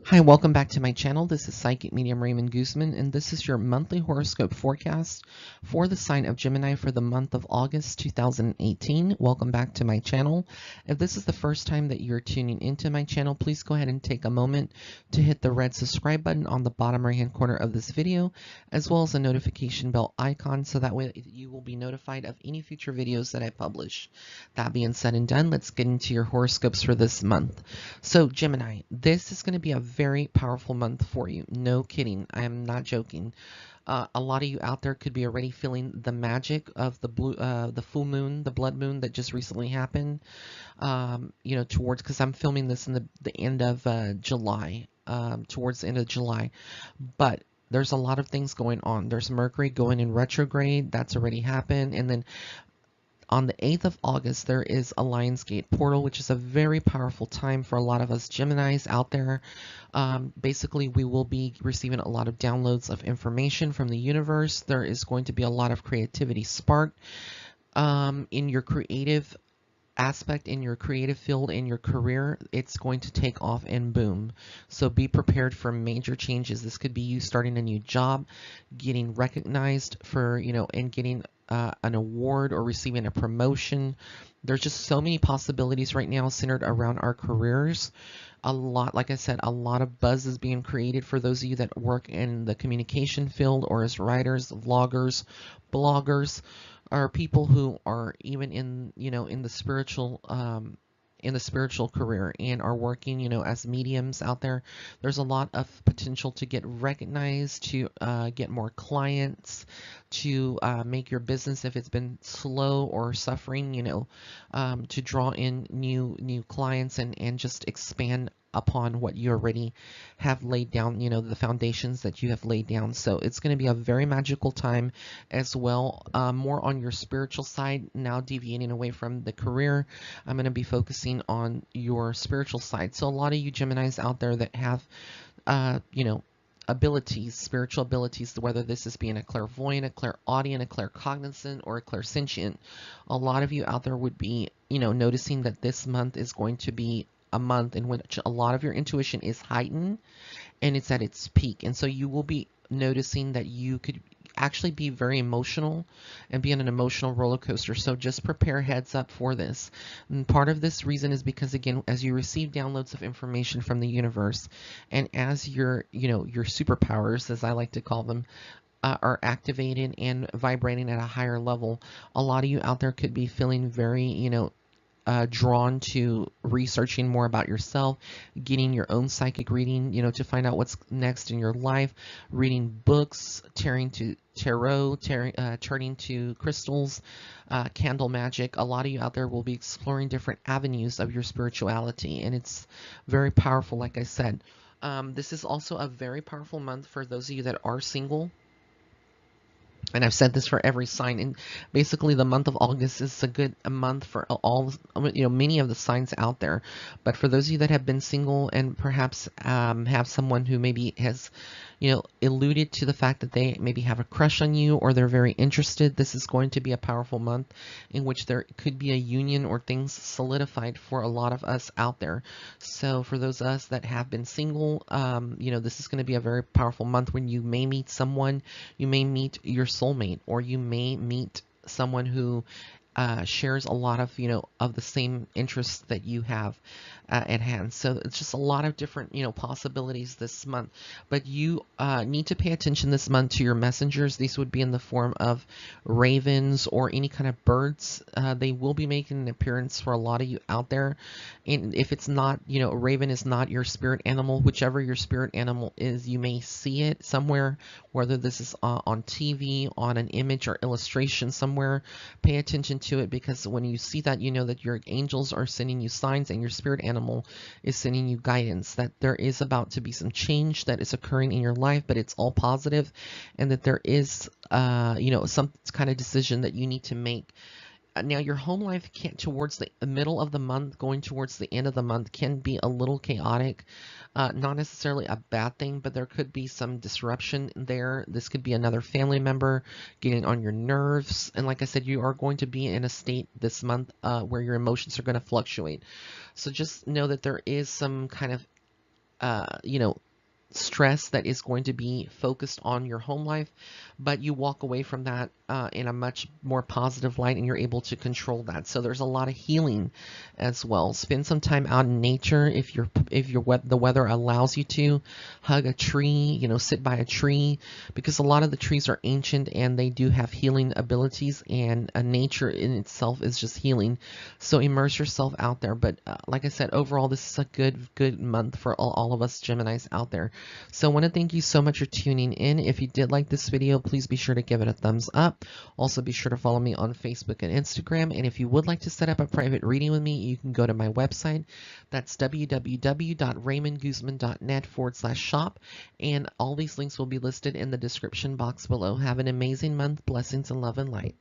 Hi, welcome back to my channel. This is Psychic Medium Raymond Guzman, and this is your monthly horoscope forecast for the sign of Gemini for the month of August 2018. Welcome back to my channel. If this is the first time that you're tuning into my channel, please go ahead and take a moment to hit the red subscribe button on the bottom right-hand corner of this video, as well as the notification bell icon, so that way you will be notified of any future videos that I publish. That being said and done, let's get into your horoscopes for this month. So Gemini, this is going to be a very powerful month for you. No kidding. I am not joking. A lot of you out there could be already feeling the magic of the full moon, the blood moon that just recently happened. Towards, because I'm filming this in the end of July, towards the end of July. But there's a lot of things going on. There's Mercury going in retrograde. That's already happened. And then on the 8th of August, there is a Lionsgate portal, which is a very powerful time for a lot of us Geminis out there. Basically, we will be receiving a lot of downloads of information from the universe. There is going to be a lot of creativity sparked in your creative aspect, in your creative field, in your career. It's going to take off and boom. So be prepared for major changes. This could be you starting a new job, getting recognized for, and getting an award or receiving a promotion. There's just so many possibilities right now centered around our careers. A lot, like I said, a lot of buzz is being created for those of you that work in the communication field or as writers, vloggers, bloggers, or people who are even in, in the spiritual career and are working, as mediums out there. There's a lot of potential to get recognized, to get more clients, to make your business, if it's been slow or suffering, to draw in new clients and just expand upon what you already have laid down, the foundations that you have laid down. So it's going to be a very magical time as well, more on your spiritual side. Now deviating away from the career, I'm going to be focusing on your spiritual side. So a lot of you Geminis out there that have, abilities, spiritual abilities, whether this is being a clairvoyant, a clairaudient, a claircognizant, or a clairsentient, a lot of you out there would be, noticing that this month is going to be a month in which a lot of your intuition is heightened and it's at its peak. And so you will be noticing that you could actually be very emotional and be on an emotional roller coaster. So just prepare, heads up for this. And part of this reason is because, again, as you receive downloads of information from the universe, and as your superpowers, as I like to call them, are activated and vibrating at a higher level, a lot of you out there could be feeling very, drawn to researching more about yourself, getting your own psychic reading, to find out what's next in your life, reading books, turning to tarot, turning to crystals, candle magic. A lot of you out there will be exploring different avenues of your spirituality, and it's very powerful, like I said. This is also a very powerful month for those of you that are single. And I've said this for every sign, and basically the month of August is a month for all, many of the signs out there. But for those of you that have been single and perhaps have someone who maybe has, alluded to the fact that they maybe have a crush on you or they're very interested, this is going to be a powerful month in which there could be a union or things solidified for a lot of us out there. So for those of us that have been single, this is going to be a very powerful month when you may meet someone, you may meet your soulmate, or you may meet someone who shares a lot of, of the same interests that you have at hand. So it's just a lot of different, possibilities this month. But you need to pay attention this month to your messengers. These would be in the form of ravens or any kind of birds. They will be making an appearance for a lot of you out there. And if it's not, a raven is not your spirit animal, whichever your spirit animal is, you may see it somewhere, whether this is on TV, on an image or illustration somewhere. Pay attention to it, because when you see that, you know that your angels are sending you signs and your spirit animal is sending you guidance, that there is about to be some change that is occurring in your life, but it's all positive, and that there is some kind of decision that you need to make. Now, your home life towards the middle of the month, going towards the end of the month, can be a little chaotic. Not necessarily a bad thing, but there could be some disruption there. This could be another family member getting on your nerves. And like I said, you are going to be in a state this month where your emotions are going to fluctuate. So just know that there is some kind of you know, stress that is going to be focused on your home life, but you walk away from that in a much more positive light, and you're able to control that. So there's a lot of healing as well. Spend some time out in nature if the weather allows you to. Hug a tree, you know, sit by a tree, because a lot of the trees are ancient and they do have healing abilities, and nature in itself is just healing. So immerse yourself out there. But like I said, overall, this is a good month for all of us Geminis out there. So I want to thank you so much for tuning in. If you did like this video, please be sure to give it a thumbs up. Also, be sure to follow me on Facebook and Instagram. And if you would like to set up a private reading with me, you can go to my website. That's www.raymondguzman.net/shop. And all these links will be listed in the description box below. Have an amazing month. Blessings and love and light.